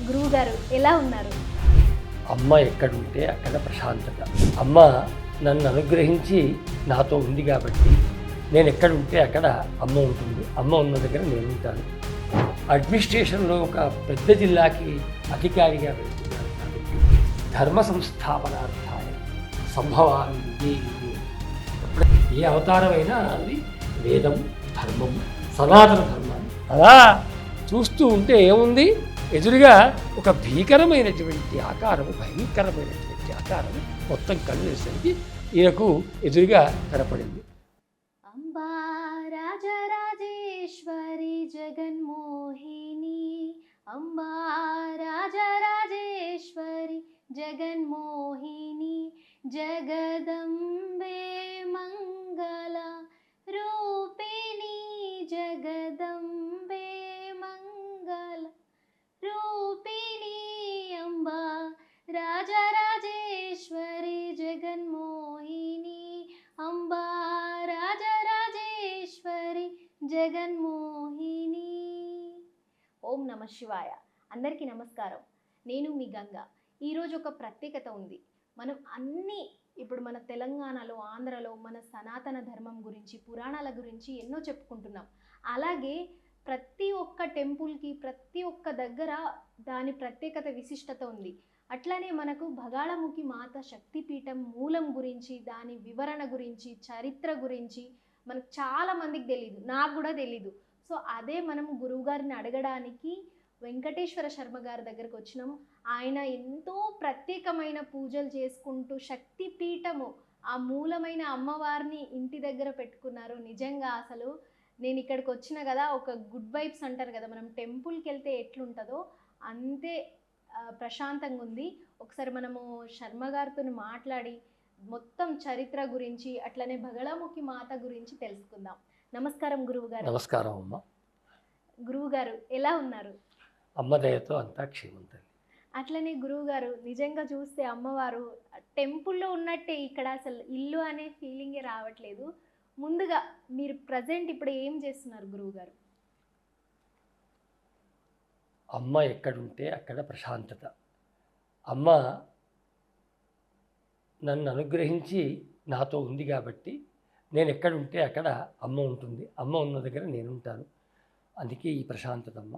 గురువుగారు ఎలా ఉన్నారు? అమ్మ ఎక్కడుంటే అక్కడ ప్రశాంతత. అమ్మ నన్ను అనుగ్రహించి నాతో ఉంది కాబట్టి నేను ఎక్కడుంటే అక్కడ అమ్మ ఉంటుంది. అమ్మ ఉన్న దగ్గర నేను ఉంటాను. అడ్మినిస్ట్రేషన్లో ఒక పెద్ద జిల్లాకి అధికారిగా వెళ్తున్నాను కాబట్టి ధర్మ సంస్థాపనార్థాయ సంభవామి యుగే యుగే. ఏ అవతారమైనా అది వేదం, ధర్మం, సనాతన ధర్మాన్ని అలా చూస్తూ ఉంటే ఏముంది, ఎదురుగా ఒక భయంకరమైనటువంటి ఆకారం మొత్తం కళ్ళు వేసరికి ఈయనకు ఎదురుగా కనపడింది. అంబా రాజరాజేశ్వరి జగన్మోహిని, అంబా రాజరాజేశ్వరి జగన్మోహిని, జగదంబే మంగళ రూపిణి, జగదంబే మంగళ రూపిణి, అంబా రాజరాజేశ్వరి జగన్మోహిని, అంబా రాజరాజేశ్వరి జగన్మోహిని. ఓం నమ శివాయ. అందరికీ నమస్కారం. నేను మీ గంగ. ఈరోజు ఒక ప్రత్యేకత ఉంది. మనం ఇప్పుడు మన తెలంగాణలో, ఆంధ్రలో మన సనాతన ధర్మం గురించి, పురాణాల గురించి ఎన్నో చెప్పుకుంటున్నాం. అలాగే ప్రతి ఒక్క టెంపుల్కి, ప్రతి ఒక్క దగ్గర దాని ప్రత్యేకత, విశిష్టత ఉంది. అట్లనే మనకు భగాళముఖి మాత శక్తిపీఠం మూలం గురించి, దాని వివరణ గురించి, చరిత్ర గురించి మనకు చాలా మందికి తెలీదు, నాకు కూడా తెలీదు. సో అదే మనం గురువుగారిని అడగడానికి వెంకటేశ్వర శర్మ గారి దగ్గరకు వచ్చినాము. ఆయన ఎంతో ప్రత్యేకమైన పూజలు చేసుకుంటూ శక్తిపీఠము, ఆ మూలమైన అమ్మవారిని ఇంటి దగ్గర పెట్టుకున్నారు. నిజంగా అసలు నేను ఇక్కడికి వచ్చిన కదా, ఒక గుడ్ వైబ్స్ అంటారు కదా, మనం టెంపుల్కి వెళ్తే ఎట్లుంటుందో అంతే ప్రశాంతంగా ఉంది. ఒకసారి మనము శర్మ గారితో మాట్లాడి మొత్తం చరిత్ర గురించి, అట్లనే భగళముఖి మాత గురించి తెలుసుకుందాం. నమస్కారం గురువుగారు. నమస్కారం అమ్మ. గురువుగారు ఎలా ఉన్నారు? అమ్మ దయతో అంతా క్షేమంతండి. అట్లనే గురువుగారు, నిజంగా చూస్తే అమ్మవారు టెంపుల్లో ఉన్నట్టే ఇక్కడ అసలు ఇల్లు అనే ఫీలింగే రావట్లేదు. ముందుగా మీరు ప్రజెంట్ ఇప్పుడు ఏం చేస్తున్నారు గురువుగారు? అమ్మ ఎక్కడుంటే అక్కడ ప్రశాంతత. అమ్మ నన్ను అనుగ్రహించి నాతో ఉంది కాబట్టి నేను ఎక్కడుంటే అక్కడ అమ్మ ఉంటుంది. అమ్మ ఉన్న దగ్గర నేను ఉంటాను. అందుకే ఈ ప్రశాంతత అమ్మ.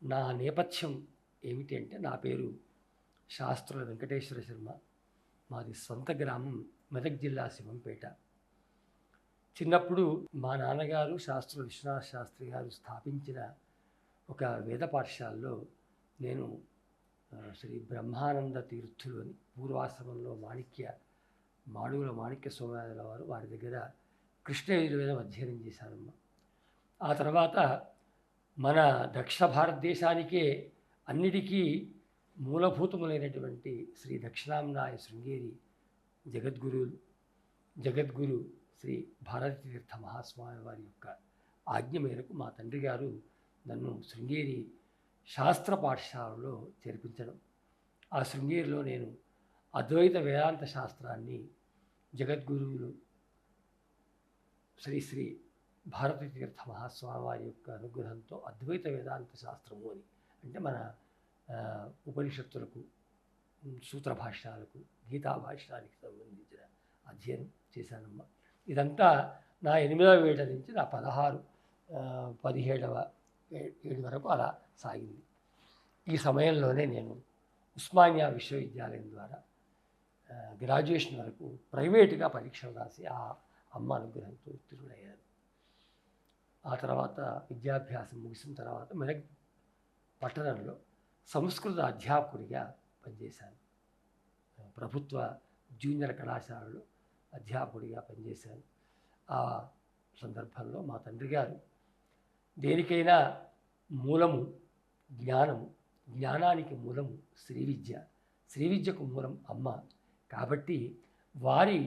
నా నేపథ్యం ఏమిటి అంటే, నా పేరు శాస్త్రుల వెంకటేశ్వర శర్మ. మాది సొంత గ్రామం మెదక్ జిల్లా శివంపేట. చిన్నప్పుడు మా నాన్నగారు శాస్త్రుల విశ్వనాథ శాస్త్రి గారు స్థాపించిన ఒక వేద పాఠశాలలో నేను శ్రీ బ్రహ్మానంద తీర్థులు అని పూర్వాశ్రమంలో మాడుగుల మాణిక్య సోమయాజుల వారు, వారి దగ్గర కృష్ణ యజుర్వేదం అధ్యయనం చేశానమ్మా. ఆ తర్వాత మన దక్షిణ భారతదేశానికే అన్నిటికీ మూలభూతములైనటువంటి శ్రీ దక్షిణాంనాయ శృంగేరి జగద్గురు శ్రీ భారతీ తీర్థ మహాస్వామి వారి యొక్క ఆజ్ఞ మేరకు మా తండ్రి గారు నన్ను శృంగేరి శాస్త్ర పాఠశాలలో చేర్పించడం. ఆ శృంగేరిలో నేను అద్వైత వేదాంత శాస్త్రాన్ని జగద్గురువులు శ్రీ భారతీ తీర్థ మహాస్వామి వారి యొక్క అనుగ్రహంతో అద్వైత వేదాంత శాస్త్రము అని, అంటే మన ఉపనిషత్తులకు, సూత్ర భాష్యాలకు, గీతా భాష్యానికి సంబంధించిన అధ్యయనం చేశానమ్మా. ఇదంతా నా 8వ ఏట నుంచి నా 17వ ఏడు వరకు అలా సాగింది. ఈ సమయంలోనే నేను ఉస్మానియా విశ్వవిద్యాలయం ద్వారా గ్రాడ్యుయేషన్ వరకు ప్రైవేటుగా పరీక్షలు రాసి ఆ అమ్మ అనుగ్రహంతో ఉత్తీర్ణుడయ్యాను. ఆ తర్వాత విద్యాభ్యాసం ముగిసిన తర్వాత మెదక్ పట్టణంలో సంస్కృత అధ్యాపకుడిగా పనిచేశాను. ప్రభుత్వ జూనియర్ కళాశాలలో అధ్యాపకుడిగా పనిచేశాను. ఆ సందర్భంలో మా తండ్రి గారు దేనికైనా మూలము జ్ఞానము, జ్ఞానానికి మూలము శ్రీ విద్యకు మూలం అమ్మ. కాబట్టి వారి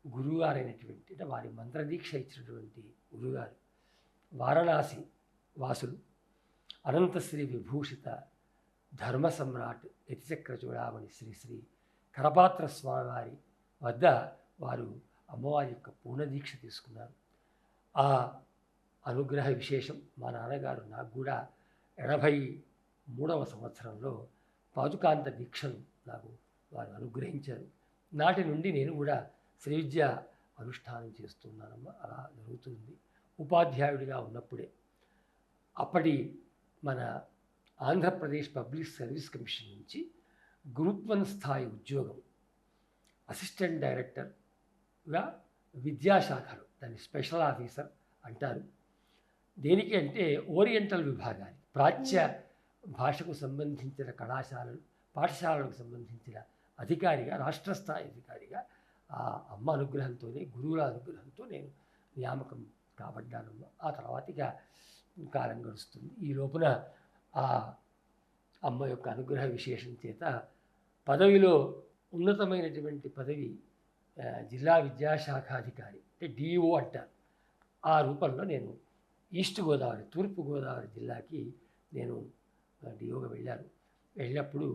గురువుగారైనటువంటి, అంటే వారి మంత్రదీక్ష ఇచ్చినటువంటి గురువుగారు వారణాసి వాసులు అనంతశ్రీ విభూషిత ధర్మ సమ్రాట్ యతిచక్ర చూడామణి శ్రీ కరపాత్ర స్వామి వారి వద్ద వారు అమ్మవారి యొక్క పూర్ణదీక్ష తీసుకున్నారు. ఆ అనుగ్రహ విశేషం మా నాన్నగారు నాకు కూడా 3వ సంవత్సరంలో పాదుకాంత దీక్షను నాకు వారు అనుగ్రహించారు. నాటి నుండి నేను కూడా శ్రీ విద్య అనుష్ఠానం చేస్తున్నానమ్మా. అలా జరుగుతుంది. ఉపాధ్యాయుడిగా ఉన్నప్పుడే అప్పటి మన ఆంధ్రప్రదేశ్ పబ్లిక్ సర్వీస్ కమిషన్ నుంచి గ్రూప్ 1 స్థాయి ఉద్యోగం అసిస్టెంట్ డైరెక్టర్గా విద్యాశాఖలో, దాన్ని స్పెషల్ ఆఫీసర్ అంటారు. దేనికి అంటే ఓరియంటల్ విభాగానికి, ప్రాచ్య భాషకు సంబంధించిన పాఠశాలలకు సంబంధించిన అధికారిగా, రాష్ట్ర స్థాయి అధికారిగా ఆ అమ్మ అనుగ్రహంతోనే, గురువుల అనుగ్రహంతో నేను నియామకం కాబడ్డానమ్మా. ఆ తర్వాత ఇక కాలం గడుస్తుంది. ఈ లోపున ఆ అమ్మ యొక్క అనుగ్రహ విశేషం చేత పదవిలో ఉన్నతమైనటువంటి పదవి జిల్లా విద్యాశాఖాధికారి, అంటే డిఓ అంటారు. ఆ రూపంలో నేను ఈస్ట్ గోదావరి, తూర్పు గోదావరి జిల్లాకి నేను డిఓగా వెళ్ళినప్పుడు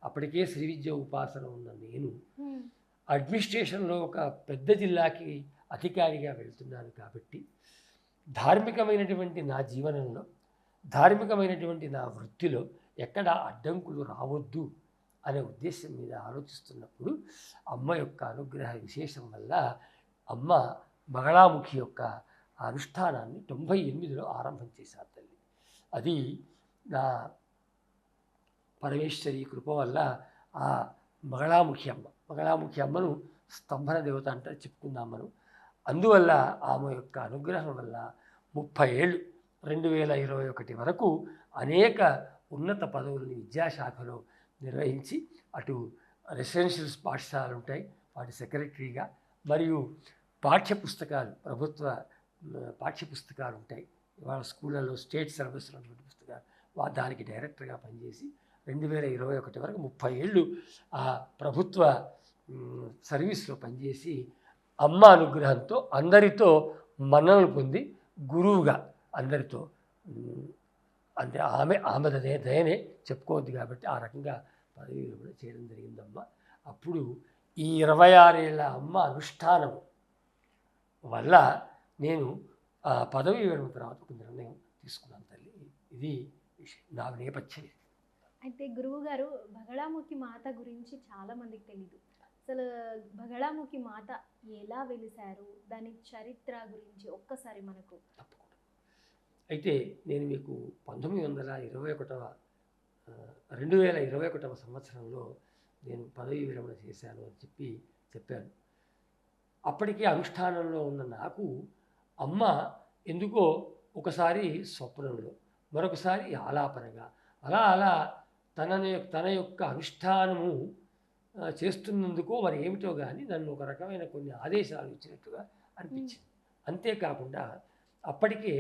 అప్పటికే శ్రీ విద్య ఉపాసన ఉన్న నేను అడ్మినిస్ట్రేషన్లో ఒక పెద్ద జిల్లాకి అధికారిగా వెళ్తున్నాను కాబట్టి ధార్మికమైనటువంటి నా జీవనంలో, ధార్మికమైనటువంటి నా వృత్తిలో ఎక్కడ అడ్డంకులు రావద్దు అనే ఉద్దేశం మీద ఆలోచిస్తున్నప్పుడు అమ్మ యొక్క అనుగ్రహ విశేషం వల్ల అమ్మ బగళాముఖి యొక్క అనుష్ఠానాన్ని 98లో ఆరంభం చేశారు తల్లి. అది నా పరమేశ్వరి కృప వల్ల ఆ బగళాముఖి అమ్మను స్తంభన దేవత అంటే చెప్పుకుందాం మనం. అందువల్ల ఆమె యొక్క అనుగ్రహం వల్ల 30 ఏళ్ళు 2021 వరకు అనేక ఉన్నత పదవుల్ని విద్యాశాఖలో నిర్వహించి, అటు రెసిడెన్షియల్ పాఠశాలలు ఉంటాయి, వాటి సెక్రటరీగా, మరియు పాఠ్యపుస్తకాలు, ప్రభుత్వ పాఠ్యపుస్తకాలు ఉంటాయి, ఇవాళ స్కూళ్ళల్లో స్టేట్ సిలబస్ ఉన్నటువంటి పుస్తకాలు, దానికి డైరెక్టర్గా పనిచేసి 2021 వరకు 30 ఏళ్ళు ఆ ప్రభుత్వ సర్వీస్లో పనిచేసి అమ్మ అనుగ్రహంతో అందరితో మన్ననలు పొంది గురువుగా అందరితో, అంటే ఆమె దయనే చెప్పుకోవద్దు కాబట్టి ఆ రకంగా పదవి కూడా చేయడం జరిగిందమ్మా. అప్పుడు ఈ 26 ఏళ్ళ అమ్మ అనుష్ఠానం వల్ల నేను ఆ పదవి విరమణ తర్వాత ఒక నిర్ణయం తీసుకున్నాను తల్లి. ఇది నా నేపథ్యం. అయితే గురువుగారు, బగళాముఖి మాత గురించి చాలామందికి తెలీదు. అసలు బగళాముఖి మాత ఎలా వెలిశారు, దాని చరిత్ర గురించి ఒక్కసారి మనకు. తప్పకుండా. అయితే నేను మీకు 2021 సంవత్సరంలో నేను పదవి విరమణ చేశాను అని చెప్పాను. అప్పటికే అనుష్ఠానంలో ఉన్న నాకు అమ్మ ఎందుకో ఒకసారి స్వప్నంలో, మరొకసారి ఆలాపనగా, అలా తన యొక్క అనుష్ఠానము చేస్తున్నందుకో మరి ఏమిటో కానీ నన్ను ఒక రకమైన కొన్ని ఆదేశాలు ఇచ్చినట్టుగా అనిపించింది. అంతేకాకుండా అప్పటికే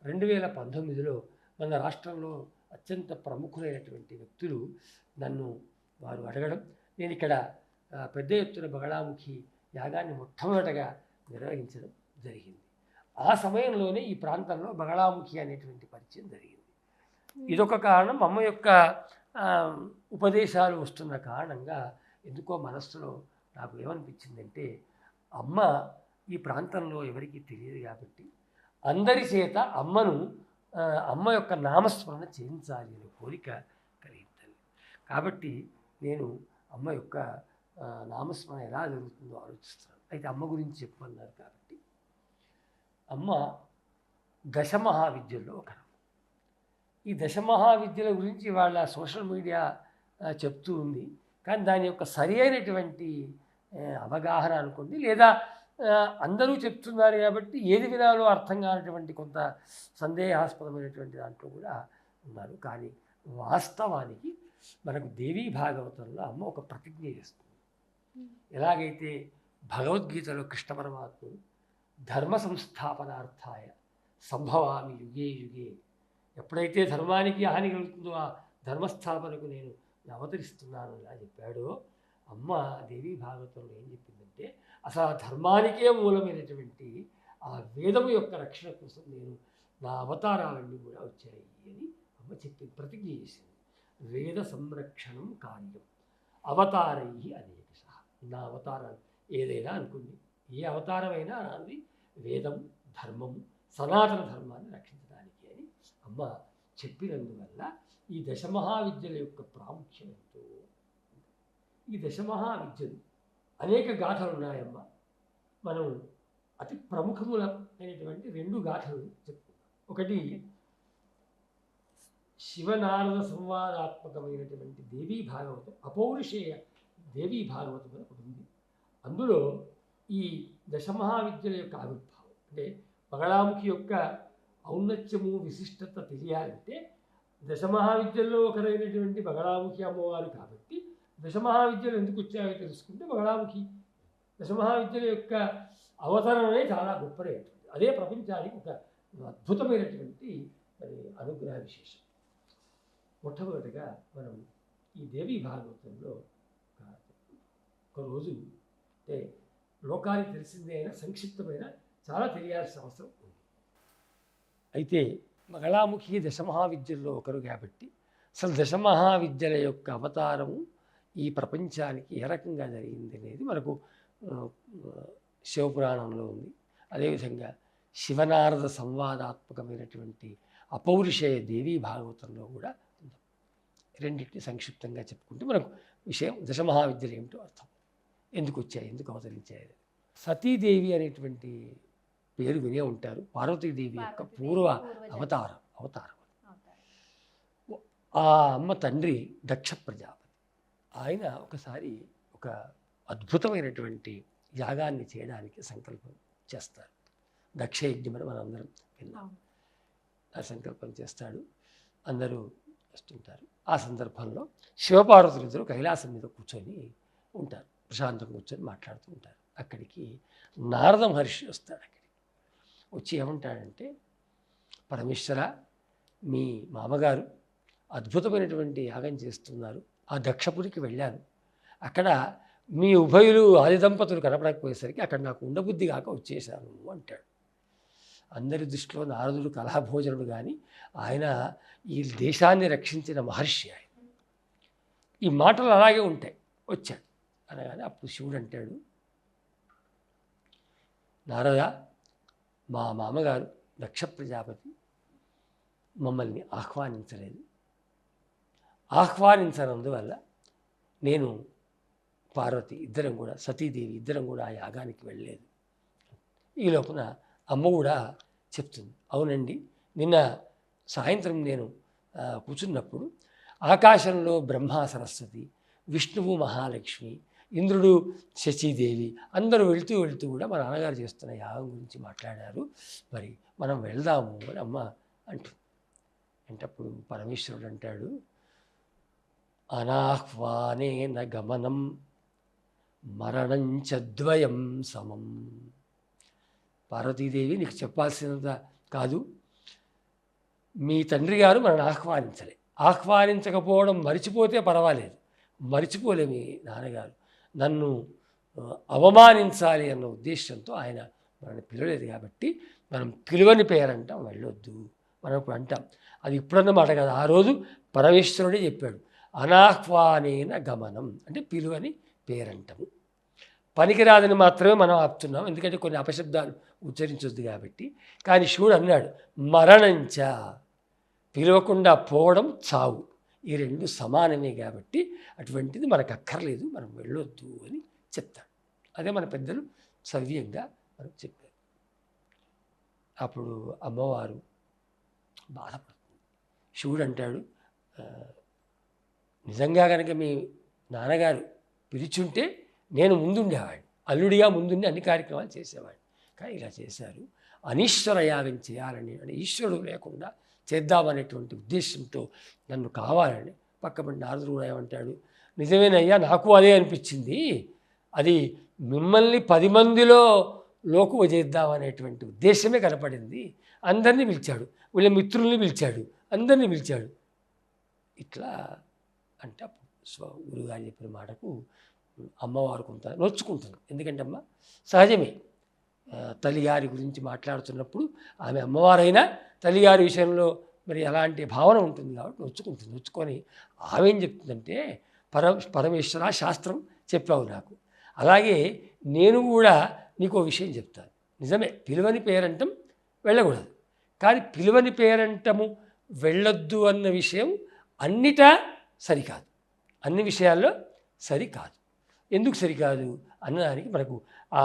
2019లో మన రాష్ట్రంలో అత్యంత ప్రముఖులైనటువంటి వ్యక్తులు నన్ను వారు అడగడం, నేను ఇక్కడ పెద్ద ఎత్తున బగళాముఖి యాగాన్ని మొట్టమొదటగా నిర్వహించడం జరిగింది. ఆ సమయంలోనే ఈ ప్రాంతంలో బగళాముఖి అనేటువంటి పరిచయం జరిగింది. ఇదొక కారణం. అమ్మ యొక్క ఉపదేశాలు వస్తున్న కారణంగా ఎందుకో మనస్సులో నాకు ఏమనిపించిందంటే, అమ్మ ఈ ప్రాంతంలో ఎవరికీ తెలియదు కాబట్టి అందరి చేత అమ్మ యొక్క నామస్మరణ చేయించాలి అనే కోరిక కలిగింది. కాబట్టి నేను అమ్మ యొక్క నామస్మరణ ఎలా జరుగుతుందో ఆలోచిస్తున్నాను. అయితే అమ్మ గురించి చెప్పమన్నారు కాబట్టి, అమ్మ దశమహావిద్యల్లో ఒకరు. ఈ దశమహావిద్యల గురించి వాళ్ళ సోషల్ మీడియా చెప్తూ ఉంది, కానీ దాని యొక్క సరి అయినటువంటి అవగాహన అనుకోండి, లేదా అందరూ చెప్తున్నారు కాబట్టి ఏది వినాలో అర్థం కానటువంటి కొంత సందేహాస్పదమైనటువంటి దాంట్లో కూడా ఉన్నారు. కానీ వాస్తవానికి మనకు దేవీ భాగవతంలో అమ్మ ఒక ప్రతిజ్ఞ చేస్తుంది. ఎలాగైతే భగవద్గీతలో కృష్ణ పరమాత్ముడు ధర్మ సంస్థాపనార్థాయ సంభవామి యుగే యుగే, ఎప్పుడైతే ధర్మానికి హాని కలుగుతుందో ఆ ధర్మస్థాపనకు నేను అవతరిస్తున్నాను ఇలా చెప్పాడో, అమ్మ దేవీ భాగవతంలో ఏం చెప్పిందంటే, అసలు ఆ ధర్మానికే మూలమైనటువంటి ఆ వేదము యొక్క రక్షణ కోసం నేను నా అవతారాలన్నీ కూడా వచ్చాయి అని అమ్మ చెప్పింది, ప్రతిజ్ఞ చేసింది. వేద సంరక్షణం కార్యం అవతారై అనేకశ. నా అవతారాలు ఏదైనా అనుకుంది, ఏ అవతారమైనా నాది వేదము, ధర్మము, సనాతన ధర్మాన్ని రక్షించడానికి అని అమ్మ చెప్పినందువల్ల ఈ దశమహావిద్యల యొక్క ప్రాముఖ్యం ఎంతో. ఈ దశమహావిద్యలు అనేక గాథలు ఉన్నాయమ్మా. మనం అతి ప్రముఖములైనటువంటి 2 గాథలు చెప్పుకుందాం. ఒకటి శివనారద సంవాదాత్మకమైనటువంటి దేవీ భాగవతం, అపౌరుషేయ దేవీ భాగవతం అని ఒకటి ఉంది. అందులో ఈ దశమహావిద్యల యొక్క ఆవిర్భావం అంటే బగళాముఖి యొక్క ఔన్నత్యము విశిష్టత తెలియాలంటే దశమహావిద్యల్లో ఒకరైనటువంటి బగళాముఖి అమ్మవారు కాబట్టి దశమహావిద్యలు ఎందుకు వచ్చాయో తెలుసుకుంటే బగళాముఖి దశమహావిద్యల యొక్క అవతరణమే చాలా గొప్పదైనటువంటి, అదే ప్రపంచానికి ఒక అద్భుతమైనటువంటి మరి అనుగ్రహ విశేషం. మొట్టమొదటిగా మనం ఈ దేవీ భాగవతంలో ఒక రోజు అంటే లోకానికి తెలిసిందే అయినా సంక్షిప్తమైన చాలా తెలియాల్సిన అవసరం ఉంది. అయితే బగళాముఖి దశమహావిద్యల్లో ఒకరు కాబట్టి అసలు దశమహావిద్యల యొక్క అవతారము ఈ ప్రపంచానికి ఏ రకంగా జరిగింది అనేది మనకు శివపురాణంలో ఉంది. అదేవిధంగా శివనారద సంవాదాత్మకమైనటువంటి అపౌరుషేయ దేవీ భాగవతంలో కూడా ఉంది. రెండింటిని సంక్షిప్తంగా చెప్పుకుంటే మనకు విషయం దశమహావిద్యలు ఏమిటో అర్థం, ఎందుకు వచ్చాయి, ఎందుకు అవతరించాయి. సతీదేవి అనేటువంటి పేరు వినే ఉంటారు. పార్వతీదేవి యొక్క పూర్వ అవతారం. ఆ అమ్మ తండ్రి దక్ష ప్రజాపతి. ఆయన ఒకసారి ఒక అద్భుతమైనటువంటి యాగాన్ని చేయడానికి సంకల్పం చేస్తారు. దక్ష యజ్ఞం అని మనందరం విన్నాం. ఆ సంకల్పం చేస్తాడు, అందరూ వస్తుంటారు. ఆ సందర్భంలో శివపార్వతులిద్దరూ కైలాసం మీద కూర్చొని ఉంటారు, ప్రశాంతంగా కూర్చొని మాట్లాడుతూ ఉంటారు. అక్కడికి నారద మహర్షి వస్తాడు. అక్కడికి వచ్చి ఏమంటాడంటే, పరమేశ్వర, మీ మామగారు అద్భుతమైనటువంటి యాగం చేస్తున్నారు, ఆ దక్షపురికి వెళ్ళాను, అక్కడ మీ ఉభయులు ఆది దంపతులు కనపడకపోయేసరికి అక్కడ నాకు ఉండబుద్ధి కాక వచ్చేసాను అంటాడు. అందరి దృష్టిలో నారదుడు కళాభోజనుడు, కానీ ఆయన ఈ దేశాన్ని రక్షించిన మహర్షి. ఆయన ఈ మాటలు అలాగే ఉంటాయి. వచ్చాడు అనగానే అప్పుడు శివుడు అంటాడు, నారద, మా మామగారు దక్ష ప్రజాపతి మమ్మల్ని ఆహ్వానించలేదు. ఆహ్వానించనందువల్ల నేను పార్వతి ఇద్దరం కూడా, సతీదేవి ఇద్దరం కూడా ఆ యాగానికి వెళ్ళలేదు. ఈ లోపున అమ్మ కూడా చెప్తుంది, అవునండి, నిన్న సాయంత్రం నేను కూర్చున్నప్పుడు ఆకాశంలో బ్రహ్మ సరస్వతి, విష్ణువు మహాలక్ష్మి, ఇంద్రుడు శచీదేవి అందరూ వెళుతూ కూడా మా నాన్నగారు చేస్తున్న యాగం గురించి మాట్లాడారు, మరి మనం వెళ్దాము అని అమ్మ అంటుంది. అంటప్పుడు పరమేశ్వరుడు అంటాడు, అనాహ్వానేన గమనం మరణంచ ద్వయం సమం. పార్వతీదేవి, నీకు చెప్పాల్సినంత కాదు, మీ తండ్రి గారు మనల్ని ఆహ్వానించలే, ఆహ్వానించకపోవడం మరిచిపోతే పర్వాలేదు, మరిచిపోలే మీ నాన్నగారు, నన్ను అవమానించాలి అన్న ఉద్దేశంతో ఆయన మనల్ని పిలవలేదు కాబట్టి మనం పిలువని పేరంటాం, వెళ్ళొద్దు. మనం ఇప్పుడు అంటాం, అది ఇప్పుడన్న మాట కాదు, ఆ రోజు పరమేశ్వరుడే చెప్పాడు, అనాహ్వానేన గమనం అంటే పిలువని పేరంటము. పనికిరాదని మాత్రమే మనం ఆపుతున్నాం, ఎందుకంటే కొన్ని అపశబ్దాలు ఉచ్చరించొద్దు కాబట్టి. కానీ శివుడు అన్నాడు, మరణంచ, పిలవకుండా పోవడం, చావు, ఈ రెండు సమానమే కాబట్టి అటువంటిది మనకు అక్కర్లేదు, మనం వెళ్ళొద్దు అని చెప్తాడు. అదే మన పెద్దలు సవ్యంగా మనకు చెప్పారు. అప్పుడు అమ్మవారు బాధపడుతుంది. శివుడు అంటాడు, నిజంగా కనుక మీ నాన్నగారు పిలిచుంటే నేను ముందుండేవాడిని, అల్లుడిగా ముందుండి అన్ని కార్యక్రమాలు చేసేవాడిని, కానీ ఇలా చేశారు. అనీశ్వర యాగం చేయాలని, అంటే ఈశ్వరుడు లేకుండా చేద్దామనేటువంటి ఉద్దేశంతో నన్ను కావాలని. పక్కపడి నారదుడు కూడా ఏమంటాడు, నిజమేనయ్యా, నాకు అదే అనిపించింది, అది మిమ్మల్ని 10 మందిలో లోకువ చేద్దామనేటువంటి ఉద్దేశమే కనపడింది. అందరినీ పిలిచాడు, వీళ్ళ మిత్రుల్ని పిలిచాడు, అందరినీ పిలిచాడు. ఇట్లా అంటే గురుగారు చెప్పిన మాటకు అమ్మవారు కొంత నొచ్చుకుంటుంది. ఎందుకంటే అమ్మ సహజమే, తల్లిగారి గురించి మాట్లాడుతున్నప్పుడు ఆమె అమ్మవారైనా తల్లిగారి విషయంలో మరి అలాంటి భావన ఉంటుంది కాబట్టి నొచ్చుకుంటుంది. నొచ్చుకొని ఆమె ఏం చెప్తుందంటే, పరమేశ్వర శాస్త్రం చెప్పావు నాకు, అలాగే నేను కూడా నీకు విషయం చెప్తాను. నిజమే, పిలువని పేరంటం వెళ్ళకూడదు, కానీ పిలువని పేరంటము వెళ్ళొద్దు అన్న విషయం అన్నిటా సరికాదు, అన్ని విషయాల్లో సరికాదు. ఎందుకు సరికాదు అన్నదానికి మనకు ఆ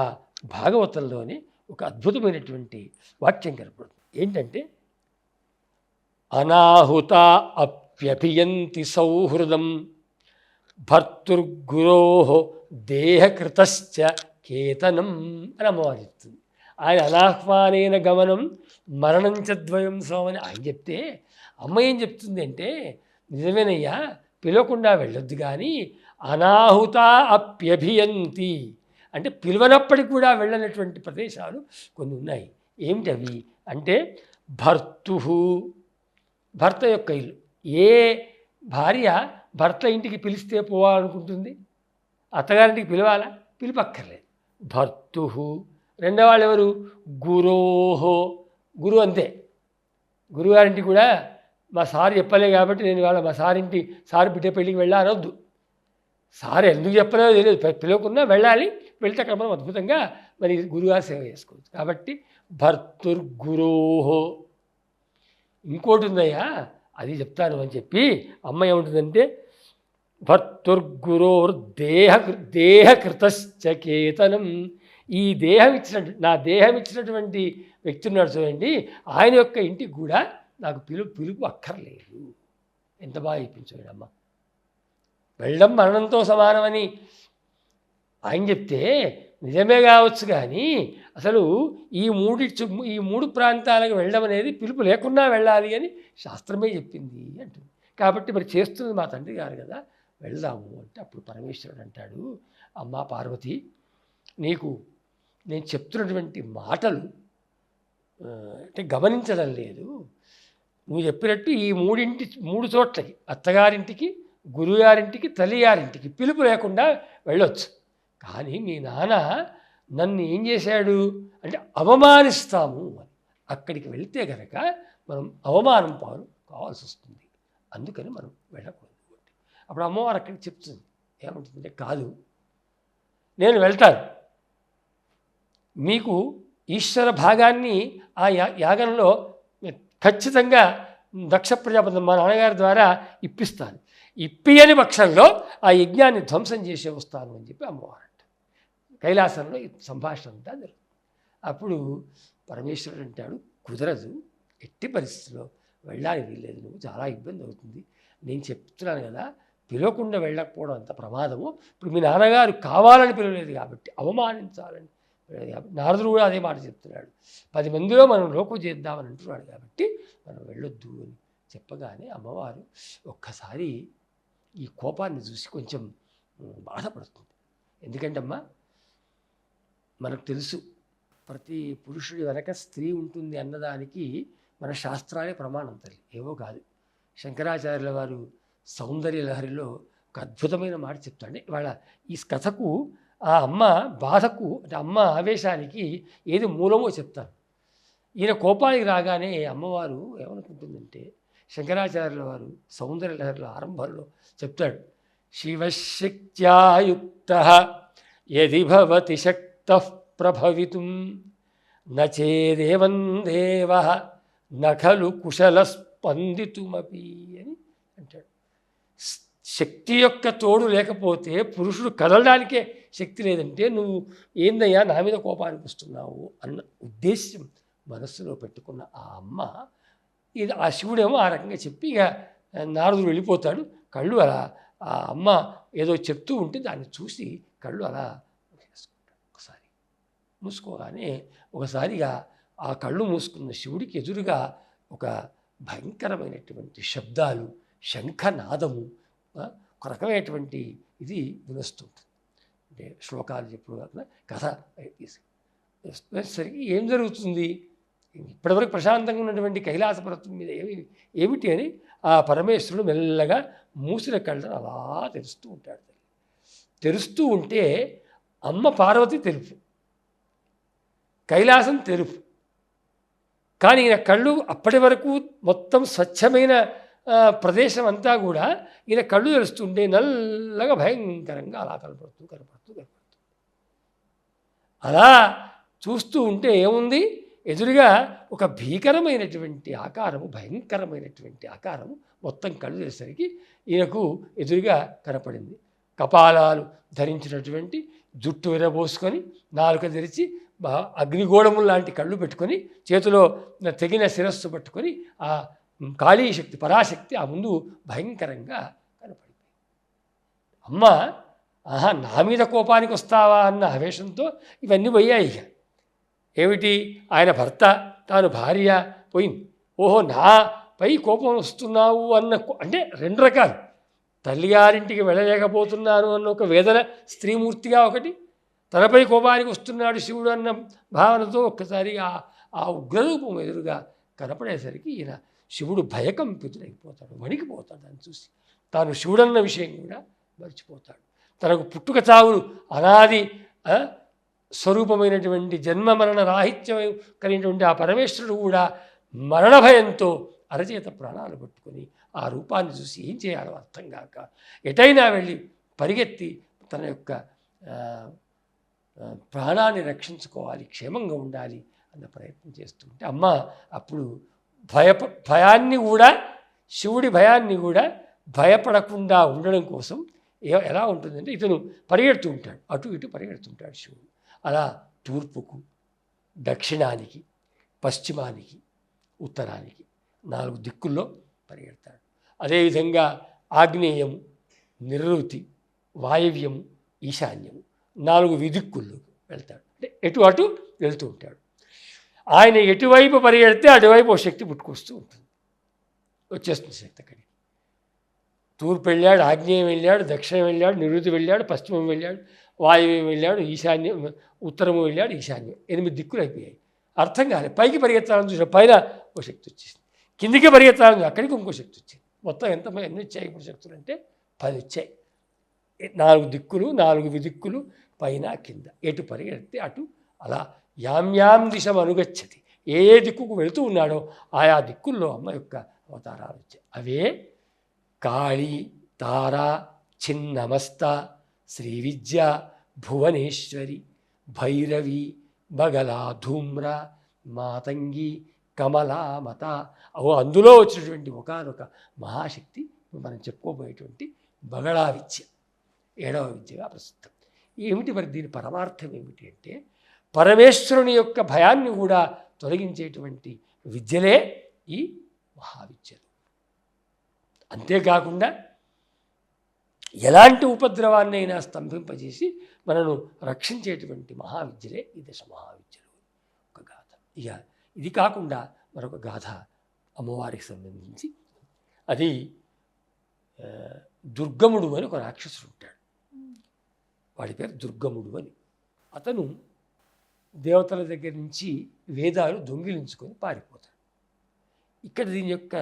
భాగవతంలోనే ఒక అద్భుతమైనటువంటి వాక్యం కనపడుతుంది. ఏంటంటే, అనాహుత అప్యభియంతి సౌహృదం భర్తుర్గురో దేహకృతశ్చ కేతనం అని అమ్మవారు చెప్తుంది. ఆయన అనాహ్వానైన గమనం మరణం చ ద్వయం సోమని ఆయన చెప్తే, అమ్మ ఏం చెప్తుంది అంటే, నిజమేనయ్యా, పిలవకుండా వెళ్ళొద్దు, కానీ అనాహుత అప్యభియంతి అంటే పిలవనప్పటికి కూడా వెళ్ళనటువంటి ప్రదేశాలు కొన్ని ఉన్నాయి. ఏమిటవి అంటే, భర్త యొక్క ఇల్లు. ఏ భార్య భర్త ఇంటికి పిలిస్తే పోవాలనుకుంటుంది? అత్తగారింటికి పిలవాలా? పిలుపక్కర్లేదు. భర్తు. రెండో వాళ్ళు ఎవరు? గురోహో. గురువు అంతే. గురుగారింటికి కూడా మా సారు చెప్పలే కాబట్టి నేను ఇవాళ మా సారు బిడ్డ పెళ్ళికి వెళ్ళానొద్దు. సార్ ఎందుకు చెప్పలేదో తెలియదు, పిలవకున్నా వెళ్ళాలి. వెళ్తే అక్కడ మనం అద్భుతంగా మరి గురుగారు సేవ చేసుకోవచ్చు. కాబట్టి భర్తుర్గురోహో. ఇంకోటి ఉందయ్యా, అది చెప్తాను అని చెప్పి అమ్మ ఏముంటుందంటే, భర్తుర్గురోర్ దేహకృతశ్చ కేతనం. ఈ నా దేహం ఇచ్చినటువంటి వ్యక్తి ఉన్నాడు చూడండి, ఆయన యొక్క ఇంటికి కూడా నాకు పిలుపు అక్కర్లేదు. ఎంత బాగా ఇప్పించాడు అమ్మ. వెళ్ళడం మరణంతో సమానమని ఆయన చెప్తే నిజమే కావచ్చు, కానీ అసలు ఈ మూడు ప్రాంతాలకు వెళ్ళడం అనేది పిలుపు లేకుండా వెళ్ళాలి అని శాస్త్రమే చెప్పింది అంటుంది. కాబట్టి మరి చేస్తుంది మా తండ్రి గారు కదా, వెళ్దాము అంటే అప్పుడు పరమేశ్వరుడు అంటాడు, అమ్మా పార్వతి, నీకు నేను చెప్తున్నటువంటి మాటలు అంటే గమనించడం లేదు. నువ్వు చెప్పినట్టు ఈ మూడు చోట్లకి, అత్తగారింటికి, గురుగారింటికి, తల్లిగారింటికి పిలుపు లేకుండా వెళ్ళొచ్చు. కానీ మీ నాన్న నన్ను ఏం చేశాడు అంటే అవమానిస్తాము అని. అక్కడికి వెళితే కనుక మనం అవమానం కావాల్సి వస్తుంది, అందుకని మనం వెళ్ళకూడదు. అప్పుడు అమ్మవారు అక్కడికి చెప్తుంది, ఏమంటుందంటే, కాదు, నేను వెళ్తాను, మీకు ఈశ్వర భాగాన్ని ఆ యాగంలో ఖచ్చితంగా దక్ష ప్రజాపతి మా నాన్నగారి ద్వారా ఇప్పిస్తాను. ఇప్పియని పక్షంలో ఆ యజ్ఞాన్ని ధ్వంసం చేసే వస్తాను అని చెప్పి అమ్మవారు అంట. కైలాసంలో ఈ సంభాషణ అంతా జరుగుతుంది. అప్పుడు పరమేశ్వరుడు అంటాడు, కుదరదు, ఎట్టి పరిస్థితుల్లో వెళ్ళాలి వీల్లేదు, నువ్వు చాలా ఇబ్బంది అవుతుంది. నేను చెప్తున్నాను కదా, పిలవకుండా వెళ్ళకపోవడం అంత ప్రమాదము. ఇప్పుడు మీ నాన్నగారు కావాలని పిలవలేదు కాబట్టి, అవమానించాలని పిలవలేదు కాబట్టి, నారదుడు కూడా అదే మాట చెప్తున్నాడు, 10 మందిలో మనం లోకం చేద్దామని అంటున్నాడు కాబట్టి మనం వెళ్ళొద్దు అని చెప్పగానే అమ్మవారు ఒక్కసారి ఈ కోపాన్ని చూసి కొంచెం బాధపడుతుంది. ఎందుకంటే అమ్మ, మనకు తెలుసు ప్రతి పురుషుడి వెనక స్త్రీ ఉంటుంది అన్నదానికి మన శాస్త్రాలే ప్రమాణం తల్లి, ఏవో కాదు. శంకరాచార్యుల వారు సౌందర్య లహరిలో ఒక అద్భుతమైన మాట చెప్తాడు. ఇవాళ ఈ కథకు ఆ అమ్మ బాధకు అంటే అమ్మ ఆవేశానికి ఏది మూలమో చెప్తాను. ఈయన కోపానికి రాగానే అమ్మవారు ఏమనుకుంటుందంటే, శంకరాచార్యుల వారు సౌందర్య లహరిలో ఆరంభంలో చెప్తాడు, శివశక్త్యాయుక్తః యది భవతి శక్తః ప్రభవితుం నచేదేవం దేవః నఖలు కుశల స్పందితుమపి అని అంటాడు. శక్తి యొక్క తోడు లేకపోతే పురుషుడు కదలడానికే శక్తి లేదంటే నువ్వు ఏందయ్యా నా మీద కోపానికి వస్తున్నావు అన్న ఉద్దేశ్యం మనస్సులో పెట్టుకున్న ఆ అమ్మ, ఇది ఆ శివుడేమో ఆ రకంగా చెప్పి ఇక నారదుడు వెళ్ళిపోతాడు. కళ్ళు అలా ఆ అమ్మ ఏదో చెప్తూ ఉంటే దాన్ని చూసి కళ్ళు అలా మూసుకుంటాడు. ఒకసారి మూసుకోగానే ఒకసారిగా ఆ కళ్ళు మూసుకున్న శివుడికి ఎదురుగా ఒక భయంకరమైనటువంటి శబ్దాలు, శంఖనాదము, ఒక రకమైనటువంటి ఇది వినొస్తుంటుంది. అంటే శ్లోకాలు చెప్పుడు కాకుండా కథ సరికి ఏం జరుగుతుంది, ఇప్పటివరకు ప్రశాంతంగా ఉన్నటువంటి కైలాస పర్వతం మీద ఏమిటి అని ఆ పరమేశ్వరుడు మెల్లగా మూసిన కళ్ళను అలా తెరుస్తూ ఉంటాడు. తెరుస్తూ ఉంటే అమ్మ పార్వతి తెలుపు, కైలాసం తెలుపు, కానీ ఈయన కళ్ళు అప్పటి వరకు మొత్తం స్వచ్ఛమైన ప్రదేశం అంతా కూడా ఈయన కళ్ళు తెరుస్తుంటే నల్లగా భయంకరంగా అలా కనపడుతూ అలా చూస్తూ ఉంటే ఏముంది, ఎదురుగా ఒక భీకరమైనటువంటి ఆకారము, భయంకరమైనటువంటి ఆకారము మొత్తం కళ్ళు తెరిసరికి ఈయనకు ఎదురుగా కనపడింది. కపాలాలు ధరించినటువంటి, జుట్టు విరబోసుకొని, నాలుక తెరిచి, అగ్నిగోళములు లాంటి కళ్ళు పెట్టుకొని, చేతిలో తెగిన శిరస్సు పట్టుకొని ఆ కాళీ శక్తి, పరాశక్తి ఆ ముందు భయంకరంగా కనపడింది. అమ్మ, ఆహా, నా మీద కోపానికి వస్తావా అన్న ఆవేశంతో ఇవన్నీ పోయాయి. ఇక ఏమిటి, ఆయన భర్త, తాను భార్య పోయింది. ఓహో, నాపై కోపం వస్తున్నావు అన్న, అంటే రెండు రకాలు. తల్లిగారింటికి వెళ్ళలేకపోతున్నాను అన్న ఒక వేదన స్త్రీమూర్తిగా ఒకటి, తనపై కోపానికి వస్తున్నాడు శివుడు అన్న భావనతో ఒక్కసారిగా ఆ ఉగ్రరూపం ఎదురుగా కనపడేసరికి ఈయన శివుడు భయకంపితుడైపోతాడు, వణికిపోతాడు. అని చూసి తాను శివుడన్న విషయం కూడా మర్చిపోతాడు. తనకు పుట్టుక చావులు అనాది స్వరూపమైనటువంటి జన్మ మరణ రాహిత్యం కలిగినటువంటి ఆ పరమేశ్వరుడు కూడా మరణ భయంతో అరచేత ప్రాణాలు పట్టుకొని ఆ రూపాన్ని చూసి ఏం చేయాలో అర్థం కాక ఎటైనా వెళ్ళి పరిగెత్తి తన యొక్క ప్రాణాన్ని రక్షించుకోవాలి, క్షేమంగా ఉండాలి అన్న ప్రయత్నం చేస్తుంటే అమ్మ అప్పుడు భయాన్ని కూడా, శివుడి భయాన్ని కూడా భయపడకుండా ఉండడం కోసం ఎలా ఉంటుందంటే, ఇతను పరిగెడుతూ ఉంటాడు, అటు ఇటు పరిగెడుతుంటాడు శివుడు. అలా తూర్పుకు, దక్షిణానికి, పశ్చిమానికి, ఉత్తరానికి 4 దిక్కుల్లో పరిగెడతాడు. అదేవిధంగా ఆగ్నేయము, నిరుతి, వాయవ్యము, ఈశాన్యము 4 విదిక్కుల్లో వెళ్తాడు. అంటే ఎటు అటు వెళ్తూ ఉంటాడు. ఆయన ఎటువైపు పరిగెడితే అటువైపు ఓ శక్తి పుట్టుకొస్తూ ఉంటుంది, వచ్చేస్తుంది శక్తి అక్కడికి. తూర్పు వెళ్ళాడు, ఆగ్నేయం వెళ్ళాడు, దక్షిణం వెళ్ళాడు, నిరుతి వెళ్ళాడు, పశ్చిమం వెళ్ళాడు, వాయువ్యం వెళ్ళాడు, ఈశాన్యం, ఉత్తరము వెళ్ళాడు, ఈశాన్యం. 8 దిక్కులు అయిపోయాయి. అర్థం కాలేదు. పైకి పరిగెత్తాలని చూసిన పైన ఓ శక్తి వచ్చేసింది, కిందికి పరిగెత్తాలని అక్కడికి ఇంకో శక్తి వచ్చింది. మొత్తం ఎన్ని వచ్చాయి ఇప్పుడు శక్తులు అంటే 10 వచ్చాయి. 4 దిక్కులు, 4 విదిక్కులు, పైన కింద. ఎటు పరిగెడితే అటు అలా యామ్యాం దిశం అనుగచ్చతి. ఏ దిక్కుకు వెళుతూ ఉన్నాడో ఆయా దిక్కుల్లో అమ్మ యొక్క అవతారాలు వచ్చాయి. అవే కాళీ, తార, చిన్నమస్త, శ్రీ విద్య, భువనేశ్వరి, భైరవి, బగలా, ధూమ్ర, మాతంగి, కమలామత. అందులో వచ్చినటువంటి ఒకనొక మహాశక్తి మనం చెప్పుకోబోయేటువంటి బగళా విద్య, 7వ విద్యగా ప్రసిద్ధం. ఏమిటి మరి దీని పరమార్థం ఏమిటి అంటే, పరమేశ్వరుని యొక్క భయాన్ని కూడా తొలగించేటువంటి విద్యలే ఈ మహావిద్యలు. అంతేకాకుండా ఎలాంటి ఉపద్రవాన్నైనా స్తంభింపజేసి మనను రక్షించేటువంటి మహావిద్యలే ఈ 10 మహావిద్యలు. ఒక గాథ. ఇక ఇది కాకుండా మరొక గాథ అమ్మవారికి సంబంధించి, అది దుర్గముడు అని ఒక రాక్షసుడు ఉంటాడు. వాడి పేరు దుర్గముడు అని. అతను దేవతల దగ్గర నుంచి వేదాలు దొంగిలించుకొని పారిపోతాడు. ఇక్కడ దీని యొక్క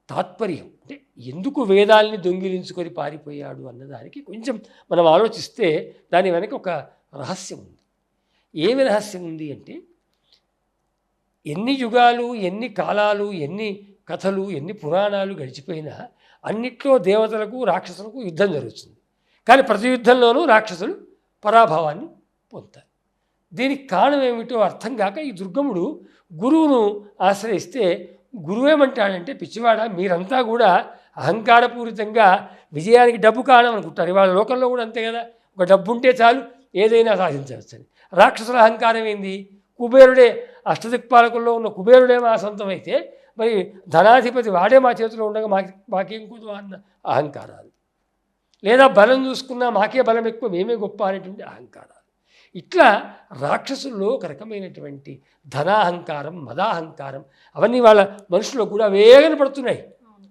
తాత్పర్యం అంటే, ఎందుకు వేదాల్ని దొంగిలించుకొని పారిపోయాడు అన్నదానికి కొంచెం మనం ఆలోచిస్తే దాని వెనక ఒక రహస్యం ఉంది. ఏమి రహస్యం ఉంది అంటే, ఎన్ని యుగాలు, ఎన్ని కాలాలు, ఎన్ని కథలు, ఎన్ని పురాణాలు గడిచిపోయినా అన్నిట్లో దేవతలకు రాక్షసులకు యుద్ధం జరుగుతుంది. కానీ ప్రతి యుద్ధంలోనూ రాక్షసులు పరాభవాన్ని పొందుతారు. దీనికి కారణం ఏమిటో అర్థం కాక ఈ దుర్గముడు గురువును ఆశ్రయిస్తే గురువేమంటాడంటే, పిచ్చివాడ, మీరంతా కూడా అహంకారపూరితంగా విజయానికి డబ్బు కారణం అనుకుంటారు. ఇవాళ లోకంలో కూడా అంతే కదా, ఒక డబ్బు ఉంటే చాలు ఏదైనా సాధించవచ్చని. రాక్షసుల అహంకారం ఏంది? కుబేరుడే, అష్టదిక్పాలకుల్లో ఉన్న కుబేరుడే మా సొంతం అయితే మరి ధనాధిపతి వాడే మా చేతిలో ఉండగా మాకేం కూదు అన్న అహంకారాలు, లేదా బలం చూసుకున్నా మాకే బలం ఎక్కువ, మేమే గొప్ప అనేటువంటి అహంకారాలు. ఇట్లా రాక్షసుల్లో ఒక రకమైనటువంటి ధనాహంకారం, మదాహంకారం, అవన్నీ వాళ్ళ మనుషుల్లో కూడా వేగన పడుతున్నాయి.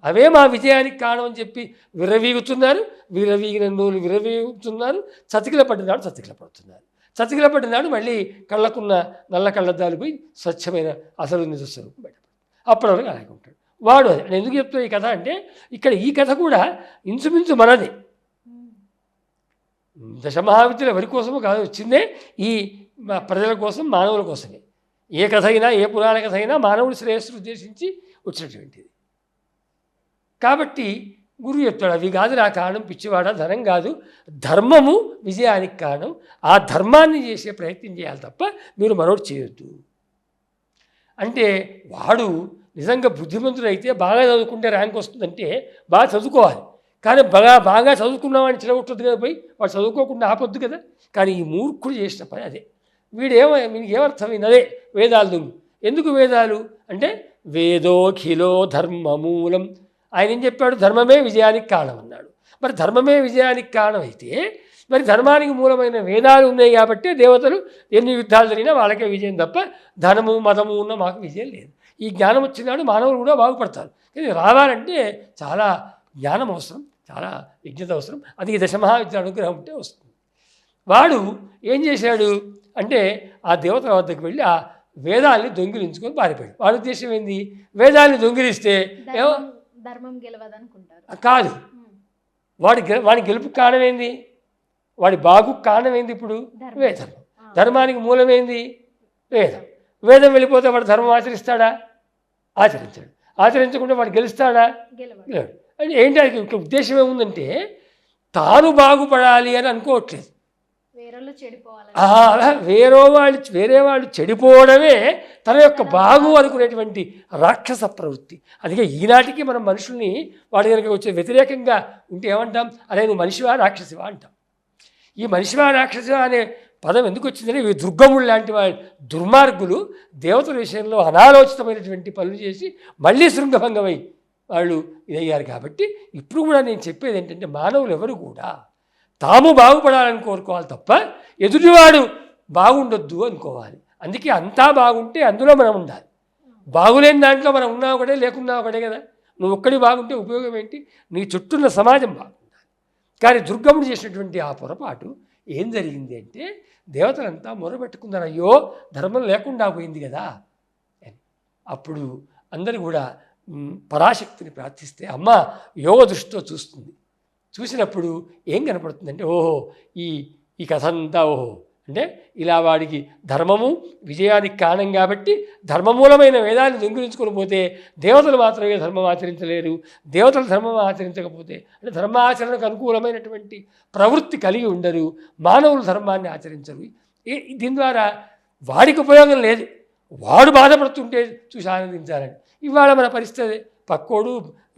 అవే మా విజయానికి కారణం అని చెప్పి విరవీగుతున్నారు. విరవీగిన నూలు విరవీగుతున్నారు. చతికిల పడినాడు చతికిల పడుతున్నారు. చతికిల పడినాడు మళ్ళీ కళ్ళకున్న నల్ల కళ్ళద్దాలు పోయి స్వచ్ఛమైన అసలు నిజస్వరూపం బయటపడుతుంది. అప్పటి వరకు అలాగే ఉంటాడు వాడు. నేను ఎందుకు చెప్తున్నా ఈ కథ అంటే, ఇక్కడ ఈ కథ కూడా ఇంచుమించు మనదే. 10 మహావిద్యలు ఎవరి కోసమో కాదు, వచ్చిందే ఈ ప్రజల కోసం, మానవుల కోసమే. ఏ కథ అయినా, ఏ పురాణ కథ అయినా మానవుడి శ్రేయస్సును ఉద్దేశించి వచ్చినటువంటిది. కాబట్టి గురువు చెప్తాడు, అవి కాదు నా కారణం, పిచ్చివాడ, ధనం కాదు, ధర్మము విజయానికి కారణం. ఆ ధర్మాన్ని చేసే ప్రయత్నం చేయాలి తప్ప మీరు మరొకటి చేయొద్దు అంటే వాడు నిజంగా బుద్ధిమంతుడైతే బాగా చదువుకుంటే ర్యాంక్ వస్తుందంటే బాగా చదువుకోవాలి. కానీ బాగా చదువుకున్నామని చెడగొట్టదు కదా, పోయి వాడు చదువుకోకుండా ఆపొద్దు కదా. కానీ ఈ మూర్ఖుడు చేసిన పని అదే. వీనికి ఏమర్థమైంది? అదే వేదాలు దొంగ. ఎందుకు వేదాలు అంటే వేదోఖిలో ధర్మమూలం. ఆయన ఏం చెప్పాడు? ధర్మమే విజయానికి కారణం అన్నాడు. మరి ధర్మమే విజయానికి కారణం అయితే మరి ధర్మానికి మూలమైన వేదాలు ఉన్నాయి కాబట్టి దేవతలు ఎన్ని యుద్ధాలు జరిగినా వాళ్ళకే విజయం తప్ప ధనము మతము ఉన్న మాకు విజయం లేదు. ఈ జ్ఞానం వచ్చినాడు మానవులు కూడా బాగుపడతారు. కానీ రావాలంటే చాలా జ్ఞానం అవసరం, చాలా విజ్ఞత అవసరం. అది దశమహావిద్య అనుగ్రహం ఉంటే వస్తుంది. వాడు ఏం చేశాడు అంటే ఆ దేవతల వద్దకు వెళ్ళి ఆ వేదాల్ని దొంగిలించుకొని పారిపోయాడు. వాడి ఉద్దేశం ఏంది? వేదాల్ని దొంగిలిస్తే ధర్మం గెలవదనుకుంటారు. కాదు, వాడి గెలుపు కారణం ఏంది? వాడి బాగు కారణం ఏంది? ఇప్పుడు వేదం. ధర్మానికి మూలమేంది? వేదం. వేదం వెళ్ళిపోతే వాడు ధర్మం ఆచరిస్తాడా? ఆచరించాడు. ఆచరించకుండా వాడు గెలుస్తాడా? గెలవాడు. అంటే ఏంటి అది ఉద్దేశం ఏముందంటే తాను బాగుపడాలి అని అనుకోవట్లేదు. వేరే వాళ్ళు చెడిపోవడమే తన యొక్క బాగు అనుకునేటువంటి రాక్షస ప్రవృత్తి. అందుకే ఈనాటికి మనం మనుషుల్ని వాడి కనుక వచ్చే వ్యతిరేకంగా ఉంటే ఏమంటాం? అరే నువ్వు మనిషివా రాక్షసివా అంటాం. ఈ మనిషివా రాక్షసివా అనే పదం ఎందుకు వచ్చిందని ఇవి దుర్గములు లాంటి వాళ్ళు దుర్మార్గులు దేవతల విషయంలో అనాలోచితమైనటువంటి పనులు చేసి మళ్ళీ శృంగభంగమై వాళ్ళు ఇదయ్యారు. కాబట్టి ఇప్పుడు కూడా నేను చెప్పేది ఏంటంటే మానవులు ఎవరు కూడా తాము బాగుపడాలని కోరుకోవాలి తప్ప ఎదుటివాడు బాగుండొద్దు అనుకోవాలి. అందుకే అంతా బాగుంటే అందులో మనం ఉండాలి. బాగులేని దాంట్లో మనం ఉన్నా ఒకటే లేకున్నా ఒకటే కదా. నువ్వు ఒక్కడి బాగుంటే ఉపయోగం ఏంటి? నీ చుట్టూన్న సమాజం బాగుండాలి. కానీ దుర్గముడు చేసినటువంటి ఆ పొరపాటు ఏం జరిగింది అంటే దేవతలంతా మొరబెట్టుకున్నారు, అయ్యో ధర్మం లేకుండా పోయింది కదా అని. అప్పుడు అందరూ కూడా పరాశక్తిని ప్రార్థిస్తే అమ్మ యోగ దృష్టితో చూస్తుంది. చూసినప్పుడు ఏం కనపడుతుందంటే ఓహో ఈ కథ అంతా ఓహో అంటే ఇలా వాడికి ధర్మము విజయానికి కారణం కాబట్టి ధర్మమూలమైన వేదాన్ని దొంగిలించుకొని పోతే దేవతలు మాత్రమే ధర్మం ఆచరించలేరు. దేవతలు ధర్మం ఆచరించకపోతే అంటే ధర్మాచరణకు అనుకూలమైనటువంటి ప్రవృత్తి కలిగి ఉండరు. మానవులు ధర్మాన్ని ఆచరించరు. దీని ద్వారా వాడికి ఉపయోగం లేదు. వాడు బాధపడుతుంటే చూసి ఆనందించాలని. ఇవాళ మన పరిస్థితి పక్కోడు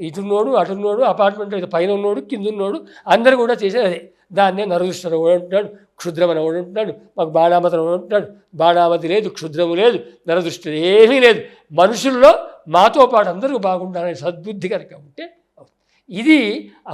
ఇటున్నోడు అటున్నోడు అపార్ట్మెంట్లో పైన ఉన్నోడు కింద ఉన్నోడు అందరూ కూడా చేసేది అదే. దాన్నే నరదృష్టం కూడా ఉంటున్నాడు, క్షుద్రమని కూడా ఉంటున్నాడు, మాకు బాణామతం కూడా ఉంటున్నాడు. బాణామతి లేదు, క్షుద్రము లేదు, నరదృష్టి ఏమీ లేదు. మనుషుల్లో మాతో పాటు అందరూ బాగుండాలనే సద్బుద్ధి కనుక ఉంటే ఇది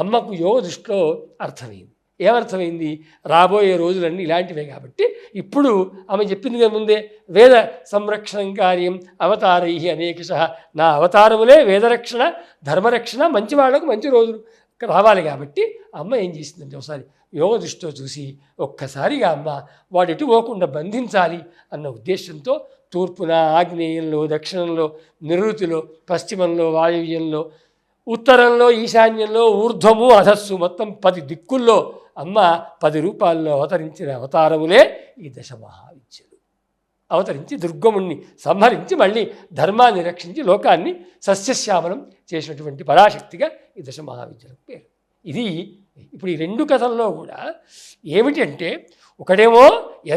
అమ్మకు యోగ దృష్టిలో అర్థమైంది. ఏమర్థమైంది? రాబోయే రోజులన్నీ ఇలాంటివే కాబట్టి ఇప్పుడు ఆమె చెప్పింది కదా ముందే వేద సంరక్షణ కార్యం అవతారై అనేకశ. నా అవతారములే వేదరక్షణ ధర్మరక్షణ, మంచి వాళ్ళకు మంచి రోజులు రావాలి. కాబట్టి అమ్మ ఏం చేసిందంటే ఒకసారి యోగ దృష్టితో చూసి ఒక్కసారిగా అమ్మ వాడు ఎటు పోకుండా బంధించాలి అన్న ఉద్దేశంతో తూర్పున ఆగ్నేయంలో దక్షిణంలో నిరుతిలో పశ్చిమంలో వాయువ్యంలో ఉత్తరంలో ఈశాన్యంలో ఊర్ధ్వము అధస్సు మొత్తం 10 దిక్కుల్లో అమ్మ 10 రూపాల్లో అవతరించిన అవతారములే ఈ దశమహావిద్యలు. అవతరించి దుర్గముణ్ణి సంహరించి మళ్ళీ ధర్మాన్ని రక్షించి లోకాన్ని సస్యశ్యామలం చేసినటువంటి పరాశక్తిగా ఈ దశమహావిద్యలకు పేరు. ఇది ఇప్పుడు ఈ 2 కథల్లో కూడా ఏమిటంటే ఒకటేమో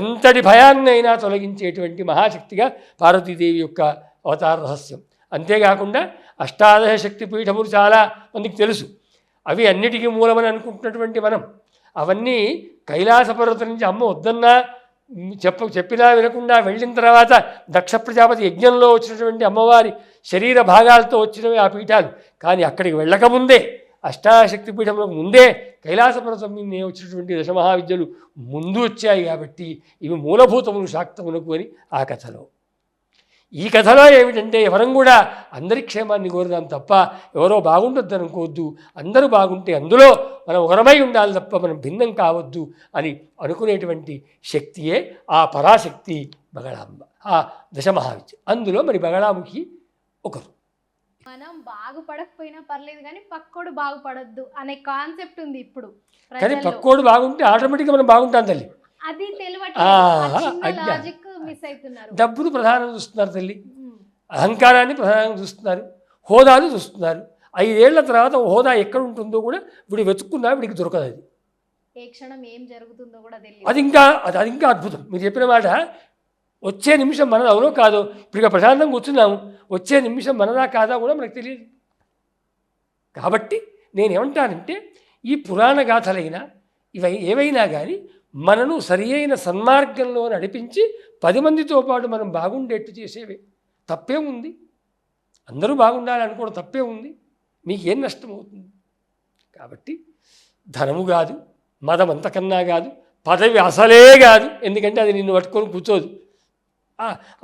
ఎంతటి భయాన్నైనా తొలగించేటువంటి మహాశక్తిగా పార్వతీదేవి యొక్క అవతార రహస్యం. అంతేకాకుండా 18 శక్తి పీఠములు చాలా మందికి తెలుసు. అవి అన్నిటికీ మూలమని అనుకుంటున్నటువంటి మనం అవన్నీ కైలాస పర్వతం నుంచి అమ్మ వద్దన్నా చెప్పినా వినకుండా వెళ్ళిన తర్వాత దక్ష ప్రజాపతి యజ్ఞంలో వచ్చినటువంటి అమ్మవారి శరీర భాగాలతో వచ్చినవి ఆ పీఠాలు. కానీ అక్కడికి వెళ్ళకముందే అష్టాశక్తి పీఠములకు ముందే కైలాస పర్వతం మీద వచ్చినటువంటి దశమహావిద్యలు ముందు వచ్చాయి. కాబట్టి ఇవి మూలభూతములు శాక్తములకు అని ఆ కథలో. ఈ కథలో ఏమిటంటే ఎవరం కూడా అందరి క్షేమాన్ని కోరుదాం తప్ప ఎవరో బాగుండొద్దు అనుకోవద్దు. అందరూ బాగుంటే అందులో మనం ఒకరమై ఉండాలి తప్ప మనం భిన్నం కావద్దు అని అనుకునేటువంటి శక్తియే ఆ పరాశక్తి బగళాంబ, ఆ దశమహావిద్య. అందులో మరి బగళాముఖి ఒకరు. మనం బాగుపడకపోయినా పర్లేదు కానీ పక్కోడు బాగుపడొద్దు అనే కాన్సెప్ట్ ఉంది ఇప్పుడు. కానీ పక్కోడు బాగుంటే ఆటోమేటిక్గా మనం బాగుంటాం తల్లి. అది డబ్బును ప్రధానం చూస్తున్నారు తల్లి, అహంకారాన్ని ప్రధానంగా చూస్తున్నారు, హోదాను చూస్తున్నారు. 5 ఏళ్ల తర్వాత హోదా ఎక్కడ ఉంటుందో కూడా వీడు వెతుక్కున్నా వీడికి దొరకదు. అది ఏ క్షణం ఏం జరుగుతుందో కూడా తెలియదు. అది ఇంకా అద్భుతం. మీరు చెప్పిన మాట వచ్చే నిమిషం మనది అవునో కాదో, ఇప్పుడు ప్రశాంతంగా కూర్చున్నాము, వచ్చే నిమిషం మనదా కాదా కూడా మనకు తెలియదు. కాబట్టి నేనేమంటానంటే ఈ పురాణ గాథలైనా ఏవైనా కానీ మనను సరి అయిన సన్మార్గంలో నడిపించి 10 మందితో పాటు మనం బాగుండేట్టు చేసేవే. తప్పే ఉంది, అందరూ బాగుండాలి అనుకోవడం తప్పే ఉంది. మీకేం నష్టం అవుతుంది? కాబట్టి ధనము కాదు, మదం అంతకన్నా కాదు, పదవి అసలే కాదు. ఎందుకంటే అది నిన్ను పట్టుకొని కూర్చోదు.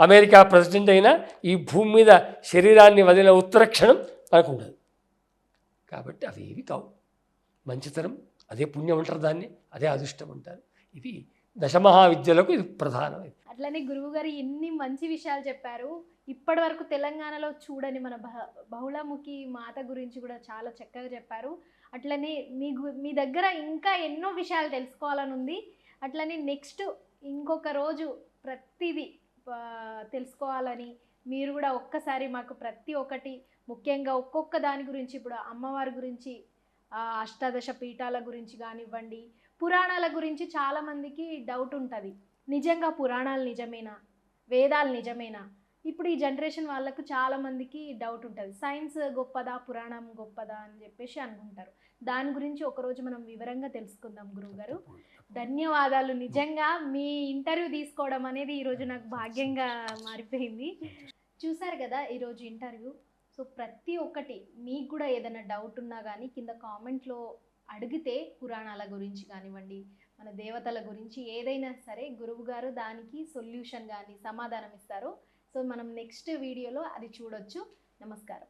అమెరికా ప్రెసిడెంట్ అయినా ఈ భూమి మీద శరీరాన్ని వదిలిన ఉత్తరక్షణం మనకు ఉండదు. కాబట్టి అవి ఏవి కావు. మంచితనం, అదే పుణ్యం అంటారు, దాన్ని అదే అదృష్టం అంటారు. ఇది దశమహావిద్యలకు ఇది ప్రధానమైనది. అట్లనే గురువుగారు ఎన్ని మంచి విషయాలు చెప్పారు. ఇప్పటి వరకు తెలంగాణలో చూడని మన బహుళముఖి మాత గురించి కూడా చాలా చక్కగా చెప్పారు. అట్లనే మీ దగ్గర ఇంకా ఎన్నో విషయాలు తెలుసుకోవాలని ఉంది. అట్లనే నెక్స్ట్ ఇంకొక రోజు ప్రతిదీ తెలుసుకోవాలని, మీరు కూడా ఒక్కసారి మాకు ప్రతి ఒక్కటి, ముఖ్యంగా ఒక్కొక్క దాని గురించి, ఇప్పుడు అమ్మవారి గురించి, అష్టాదశ పీఠాల గురించి కానివ్వండి, పురాణాల గురించి చాలామందికి డౌట్ ఉంటుంది. నిజంగా పురాణాలు నిజమేనా, వేదాలు నిజమేనా? ఇప్పుడు ఈ జనరేషన్ వాళ్ళకు చాలామందికి డౌట్ ఉంటుంది. సైన్స్ గొప్పదా, పురాణం గొప్పదా అని చెప్పేసి అనుకుంటారు. దాని గురించి ఒకరోజు మనం వివరంగా తెలుసుకుందాం గురువుగారు. ధన్యవాదాలు. నిజంగా మీ ఇంటర్వ్యూ తీసుకోవడం అనేది ఈరోజు నాకు భాగ్యంగా మారిపోయింది. చూసారు కదా ఈరోజు ఇంటర్వ్యూ. సో ప్రతి ఒక్కటి మీకు కూడా ఏదైనా డౌట్ ఉన్నా కానీ కింద కామెంట్లో అడిగితే, పురాణాల గురించి కానివ్వండి, మన దేవతల గురించి ఏదైనా సరే గురువు గారు దానికి సొల్యూషన్ కానీ సమాధానం ఇస్తారు. సో మనం నెక్స్ట్ వీడియోలో అది చూడొచ్చు. నమస్కారం.